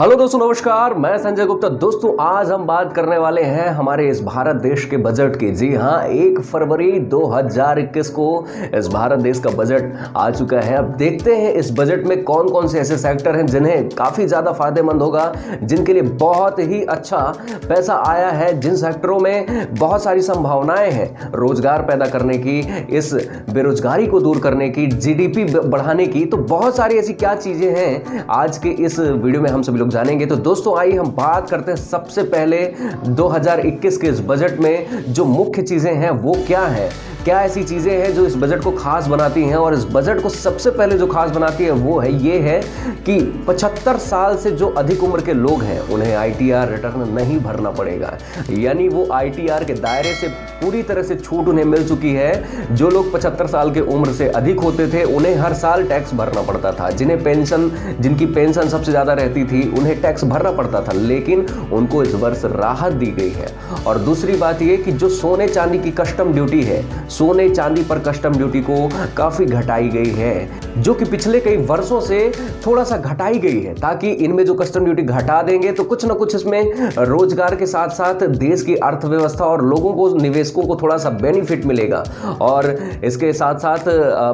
Hello दोस्तों, नमस्कार। मैं संजय गुप्ता। दोस्तों, आज हम बात करने वाले हैं हमारे इस भारत देश के बजट की। जी हाँ, 1 फरवरी 2021 को इस भारत देश का बजट आ चुका है। अब देखते हैं इस बजट में कौन कौन से ऐसे सेक्टर हैं जिन्हें काफ़ी ज़्यादा फायदेमंद होगा, जिनके लिए बहुत ही अच्छा पैसा आया है, जिन सेक्टरों में बहुत सारी संभावनाएं हैं रोजगार पैदा करने की, इस बेरोजगारी को दूर करने की, जीडीपी बढ़ाने की। तो बहुत सारी ऐसी क्या चीज़ें हैं आज के इस वीडियो में हम सभी लोग जानेंगे। तो दोस्तों, आइए हम बात करते हैं सबसे पहले 2021 के इस बजट में जो मुख्य चीजें हैं वो क्या है। क्या ऐसी चीजें हैं जो इस बजट को खास बनाती हैं, और इस बजट को सबसे पहले जो खास बनाती है वो है ये है कि 75 साल से जो अधिक उम्र के लोग हैं उन्हें आईटीआर रिटर्न नहीं भरना पड़ेगा। यानी वो आईटीआर के दायरे से पूरी तरह से छूट उन्हें मिल चुकी है। जो लोग 75 साल के उम्र से अधिक होते थे उन्हें हर साल टैक्स भरना पड़ता था। जिनकी पेंशन सबसे ज्यादा रहती थी उन्हें टैक्स भरना पड़ता था, लेकिन उनको इस वर्ष राहत दी गई है। और दूसरी बात यह कि जो सोने चांदी की कस्टम ड्यूटी है, सोने चांदी पर कस्टम ड्यूटी को काफी घटाई गई है, जो कि पिछले कई वर्षों से थोड़ा सा घटाई गई है, ताकि इनमें जो कस्टम ड्यूटी घटा देंगे तो कुछ ना कुछ इसमें रोजगार के साथ साथ देश की अर्थव्यवस्था और लोगों को, निवेशकों को थोड़ा सा बेनिफिट मिलेगा। और इसके साथ साथ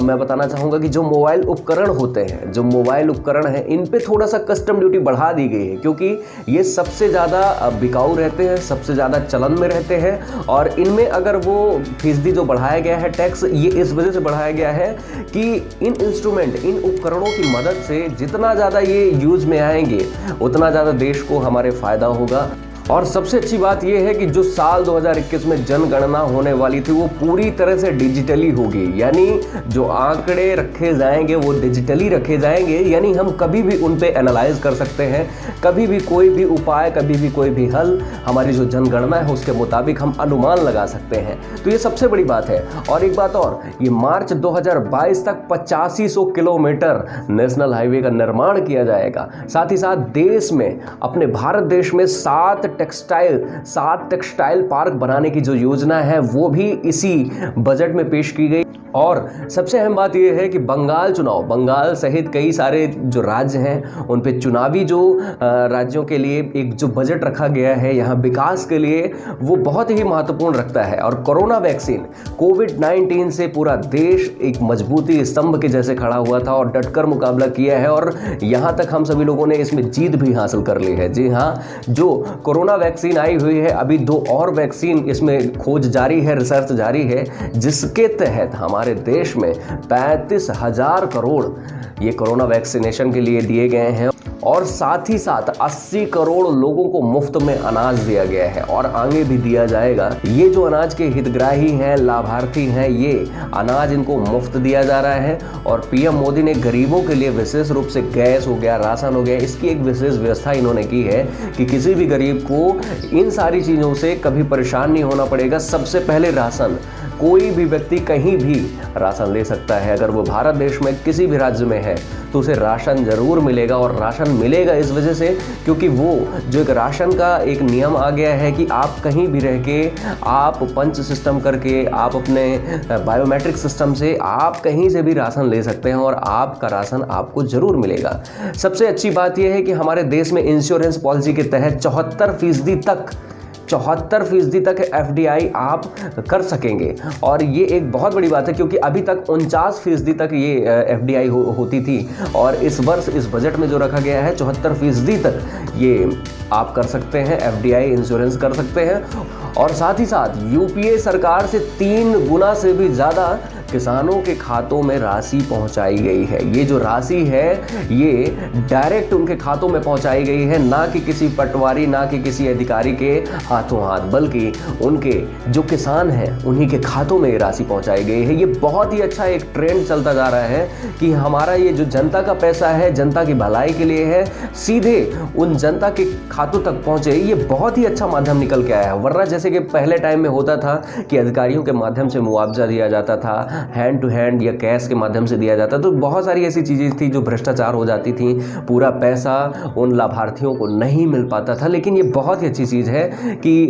मैं बताना चाहूंगा कि जो मोबाइल उपकरण होते हैं, जो मोबाइल उपकरण हैं, इन पे थोड़ा सा कस्टम ड्यूटी बढ़ा दी गई है, क्योंकि ये सबसे ज्यादा बिकाऊ रहते हैं, सबसे ज्यादा चलन में रहते हैं। और इनमें अगर वो फीसदी जो बढ़ाया गया है टैक्स, ये इस वजह से बढ़ाया गया है कि इन इंस्ट्रूमेंट, इन उपकरणों की मदद से जितना ज्यादा ये यूज में आएंगे उतना ज्यादा देश को हमारे फायदा होगा। और सबसे अच्छी बात यह है कि जो साल 2021 में जनगणना होने वाली थी वो पूरी तरह से डिजिटली होगी। यानी जो आंकड़े रखे जाएंगे वो डिजिटली रखे जाएंगे, यानी हम कभी भी उन पे एनालाइज कर सकते हैं, कभी भी कोई भी उपाय, कभी भी कोई भी हल, हमारी जो जनगणना है उसके मुताबिक हम अनुमान लगा सकते हैं। तो ये सबसे बड़ी बात है। और एक बात और, ये मार्च 2022 तक 8500 किलोमीटर नेशनल हाईवे का निर्माण किया जाएगा। साथ ही साथ देश में, अपने भारत देश में 7 टेक्सटाइल पार्क बनाने की जो योजना है वो भी इसी बजट में पेश की गई। और सबसे अहम बात यह है कि बंगाल सहित कई सारे जो राज्य हैं उन पे चुनावी जो राज्यों के लिए एक जो बजट रखा गया है यहाँ विकास के लिए, वो बहुत ही महत्वपूर्ण रखता है। और कोरोना वैक्सीन, कोविड-19 से पूरा देश एक मजबूती स्तंभ के जैसे खड़ा हुआ था और डटकर मुकाबला किया है, और यहाँ तक हम सभी लोगों ने इसमें जीत भी हासिल कर ली है। जी हाँ, जो कोरोना वैक्सीन आई हुई है, अभी 2 और वैक्सीन इसमें खोज जारी है, रिसर्च जारी है, जिसके तहत हमारे देश में 35,000 करोड़ ये कोरोना वैक्सीनेशन के लिए दिए गए हैं। और साथ ही साथ 80 करोड़ लोगों को मुफ्त में अनाज दिया गया है और आगे भी दिया जाएगा। ये जो अनाज के हितग्राही हैं, लाभार्थी हैं, ये अनाज इनको मुफ्त दिया जा रहा है। और पीएम मोदी ने गरीबों के लिए विशेष रूप से गैस हो गया, राशन हो गया, इसकी एक विशेष व्यवस्था इन्होंने की है कि किसी भी गरीब को इन सारी चीज़ों से कभी परेशान नहीं होना पड़ेगा। सबसे पहले राशन, कोई भी व्यक्ति कहीं भी राशन ले सकता है। अगर वो भारत देश में किसी भी राज्य में है तो उसे राशन जरूर मिलेगा। और राशन मिलेगा इस वजह से क्योंकि वो जो एक राशन का एक नियम आ गया है कि आप कहीं भी रह के, आप पंच सिस्टम करके, आप अपने बायोमेट्रिक सिस्टम से आप कहीं से भी राशन ले सकते हैं और आपका राशन आपको जरूर मिलेगा। सबसे अच्छी बात यह है कि हमारे देश में इंश्योरेंस पॉलिसी के तहत 74% तक एफडीआई आप कर सकेंगे। और ये एक बहुत बड़ी बात है क्योंकि अभी तक 49% तक ये एफडीआई होती थी, और इस वर्ष इस बजट में जो रखा गया है 74% तक ये आप कर सकते हैं, एफडीआई इंश्योरेंस कर सकते हैं। और साथ ही साथ यूपीए सरकार से 3 गुना से भी ज़्यादा किसानों के खातों में राशि पहुंचाई गई है। ये जो राशि है ये डायरेक्ट उनके खातों में पहुंचाई गई है, ना कि किसी पटवारी, ना कि किसी अधिकारी के हाथों हाथ, बल्कि उनके जो किसान हैं उन्हीं के खातों में ये राशि पहुंचाई गई है। ये बहुत ही अच्छा एक ट्रेंड चलता जा रहा है कि हमारा ये जो जनता का पैसा है, जनता की भलाई के लिए है, सीधे उन जनता के खातों तक पहुंचे। ये बहुत ही अच्छा माध्यम निकल के आया है। वरना जैसे कि पहले टाइम में होता था कि अधिकारियों के माध्यम से मुआवजा दिया जाता था, हैंड टू हैंड या कैश के माध्यम से दिया जाता। तो बहुत सारी ऐसी चीज़ें थी जो भ्रष्टाचार हो जाती थी, पूरा पैसा उन लाभार्थियों को नहीं मिल पाता था। लेकिन ये बहुत ही अच्छी चीज़ है कि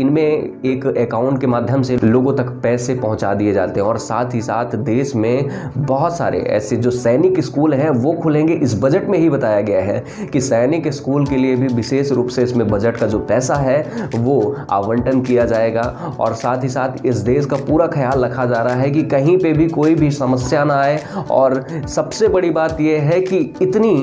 इनमें एक अकाउंट के माध्यम से लोगों तक पैसे पहुंचा दिए जाते हैं। और साथ ही साथ देश में बहुत सारे ऐसे जो सैनिक स्कूल हैं वो खुलेंगे। इस बजट में ही बताया गया है कि सैनिक स्कूल के लिए भी विशेष रूप से इसमें बजट का जो पैसा है वो आवंटन किया जाएगा। और साथ ही साथ इस देश का पूरा ख्याल रखा जा रहा है कि कहीं पे भी कोई भी समस्या ना आए। और सबसे बड़ी बात यह है कि इतनी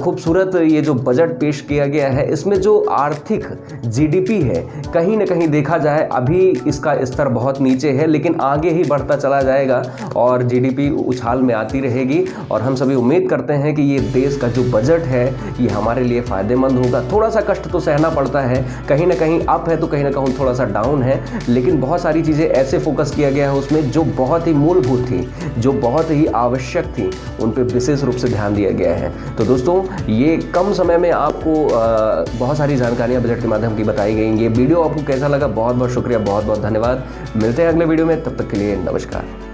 खूबसूरत ये जो बजट पेश किया गया है, इसमें जो आर्थिक जीडीपी है कहीं ना कहीं देखा जाए अभी इसका स्तर बहुत नीचे है, लेकिन आगे ही बढ़ता चला जाएगा और जीडीपी उछाल में आती रहेगी। और हम सभी उम्मीद करते हैं कि ये देश का जो बजट है ये हमारे लिए फ़ायदेमंद होगा। थोड़ा सा कष्ट तो सहना पड़ता है, कहीं ना कहीं अप है तो कहीं ना कहीं थोड़ा सा डाउन है, लेकिन बहुत सारी चीज़ें ऐसे फोकस किया गया है उसमें जो बहुत ही मूलभूत थी, जो बहुत ही आवश्यक थी, उन पर विशेष रूप से ध्यान दिया गया है। तो दोस्तों, ये कम समय में आपको बहुत सारी जानकारियाँ बजट के माध्यम की बताई गई। ये वीडियो आपको कैसा लगा? बहुत बहुत शुक्रिया, बहुत बहुत धन्यवाद। मिलते हैं अगले वीडियो में, तब तक के लिए नमस्कार।